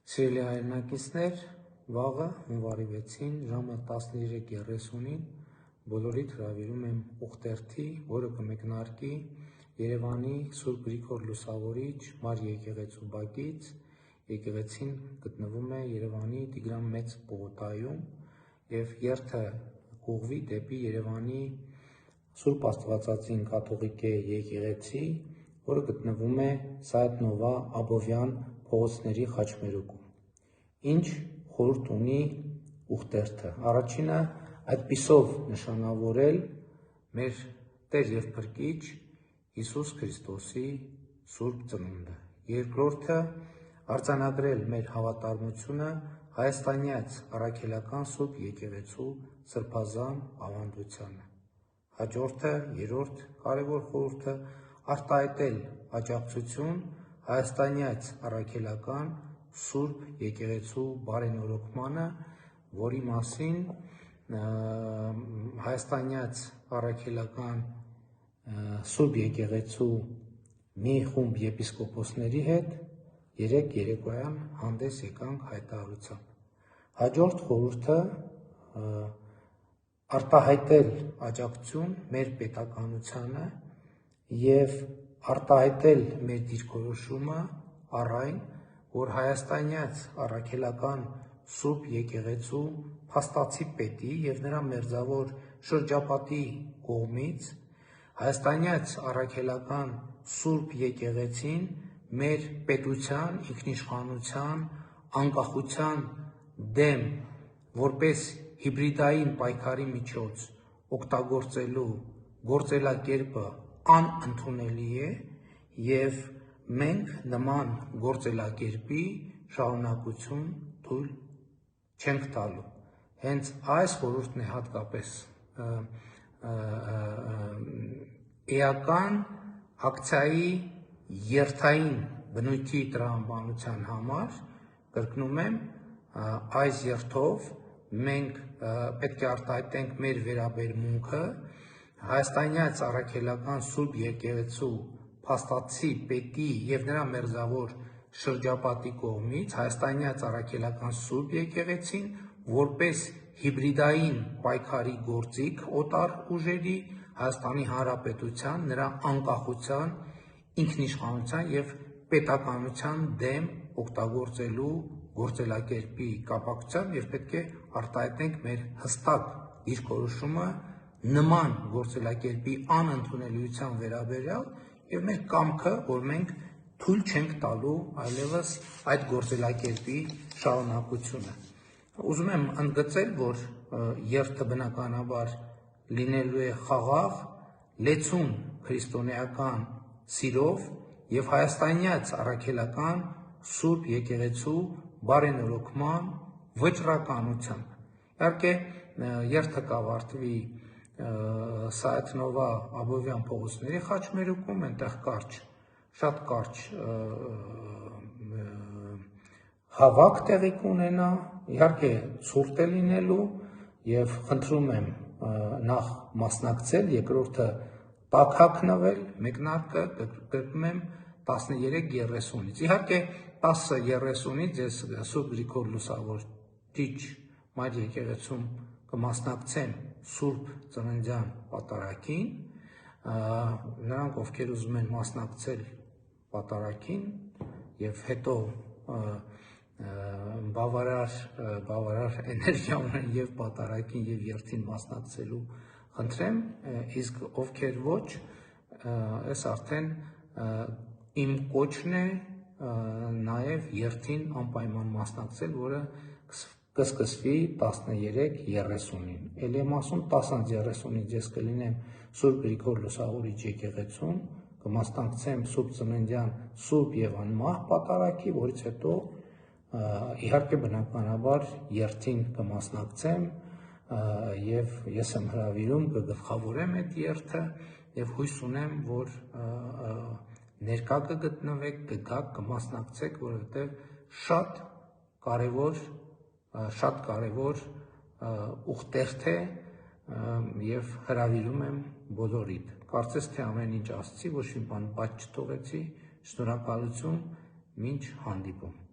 Սիրելի հայրենակիցներ, վաղը հունվարի 6-ին ժամը 13:30-ին բոլորիդ հրավիրում եմ ուխտերթի, որը կմեկնարկի Երևանի Սուրբ Գրիգոր Լուսավորիչ Մար եկեղեցու բակից։ Եկեղեցին գտնվում է Երևանի Տիգրան Մեծ պողոտայում և երթը կուղղվի դեպի Երևանի Սուրբ Աստվածածին կաթողիկե եկեղեցի, որը գտնվում է Սայաթ Նովա Աբովյան փողոցների խաչմերուկում։ Ինչ խորհուրդ ունի ուխտերթը։ Առաջինը այդպիսով նշանավորել մեր Տեր և Փրկիչ Հիսուս Քրիստոսի Սուրբ Ծնունդը։ Երկրորդը արձանագրել մեր հավատարմությունը հայաստանյաց առաքելական Սուրբ Եկեղեցու սրբազան ավանդությանը։ Հաջորդը, երրորդ կարևոր խորհուրդը, արտահայտել աջակցություն հայաստանյաց առաքելական Սուրբ Եկեղեցու բարենորոգմանը, որի մասին հայաստանյաց առաքելական Սուրբ Եկեղեցու մի խումբ եպիսկոպոսների հետ երեկ երեկոյան հանդես եկանք հայտարարությամբ։ Հաջորդ խորհուրդը արտահայտել աջակցություն մեր պետականությանը և արտահայտել մեր դիրքորոշումը առ այն, որ հայաստանյաց առաքելական Սուրբ Եկեղեցու փաստացի պետի և նրա մերձավոր շրջապատի կողմից հայաստանյաց առաքելական Սուրբ Եկեղեցին մեր պետության, ինքնիշխանության, անկախության դեմ որպես հիբրիդային պայքարի միջոց օգտագործելու գործելակերպը անընդունելի է և մենք նման գործելակերպի շարունակություն թույլ չենք տալու։ Հենց այս խորհուրդն է հատկապես էական ակցիայի երթային բնույթի տրամաբանության համար, կրկնում եմ, այս երթով մենք պետք է արտահայտենք մեր վերաբերմունքը հայաստանյաց առաքելական Սուրբ Եկեղեցու փաստացի պետի և նրա մերձավոր շրջապատի կողմից հայաստանյաց առաքելական Սուրբ Եկեղեցին որպես հիբրիդային պայքարի գործիք օտար ուժերի, Հայաստանի Հանրապետության, նրա անկախության, ինքնիշխանության և պետականության դեմ օգտագործելու գործելակերպի կապակցությամբ և պետք է արտահայտենք մեր հստակ դիրքորոշումը նման գործելակերպի անընդունելիության վերաբերյալ և մեր կամքը, որ մենք թույլ չենք տալու այլևս այդ գործելակերպի շարունակությունը։ Ուզում եմ ընդգծել, որ երթը բնականաբար լինելու է խաղաղ, լեցուն քրիստոնեական սիրով և հայաստանյաց առաքելական Սուրբ Եկեղեցու բարենորոգման վճռականությամբ։ Իհարկե, երթը կավարտվի Սայաթ Նովա Աբովյան փողոցների խաչմերուկում, այնտեղ շատ կարճ հավաք տեղի կունենա, իհարկե ցուրտ է լինելու և խնդրում եմ նախ մասնակցել, երկրորդը տաք հագնվել, մեկնարկը կրկնում եմ 13:30-ից։ Իհարկե 10:30-ից ես Սուրբ Գրիգոր Լուսավորիչ Մար եկեղեցում կմասնակցեմ Սուրբ Ծննդյան պատարագին, նրանք, ովքեր ուզում են մասնակցել պատարագին և հետո բավարար էներգիա ունեն և պատարագին և երթին մասնակցելու, խնդրեմ, իսկ ովքեր ոչ, այս արդեն իմ կոչն է նաև երթին անպայման մասնակցել, որը կսկսվի 13:30-ին։ Էլ եմ ասում 10:30-ից ես կլինեմ Սուրբ Գրիգոր Լուսավորիչ եկեղեցում, կմասնակցեմ Սուրբ Ծննդյան սուրբ և անմահ պատարագի, որից հետո իհարկե բնականաբար երթին կմասնակցեմ և ես եմ հրավիրում, կգլխավորեմ այդ երթը և հույս ունեմ, որ ներկա կգտնվեք, կգաք, կմասնակցեք, որովհետև շատ կարևոր ուխտերթ է և հրավիրում եմ բոլորիդ։ Կարծես թե ամեն ինչ ասացի, ոչ մի բան բաց չթողեցի, շնորհակալություն, մինչ հանդիպում։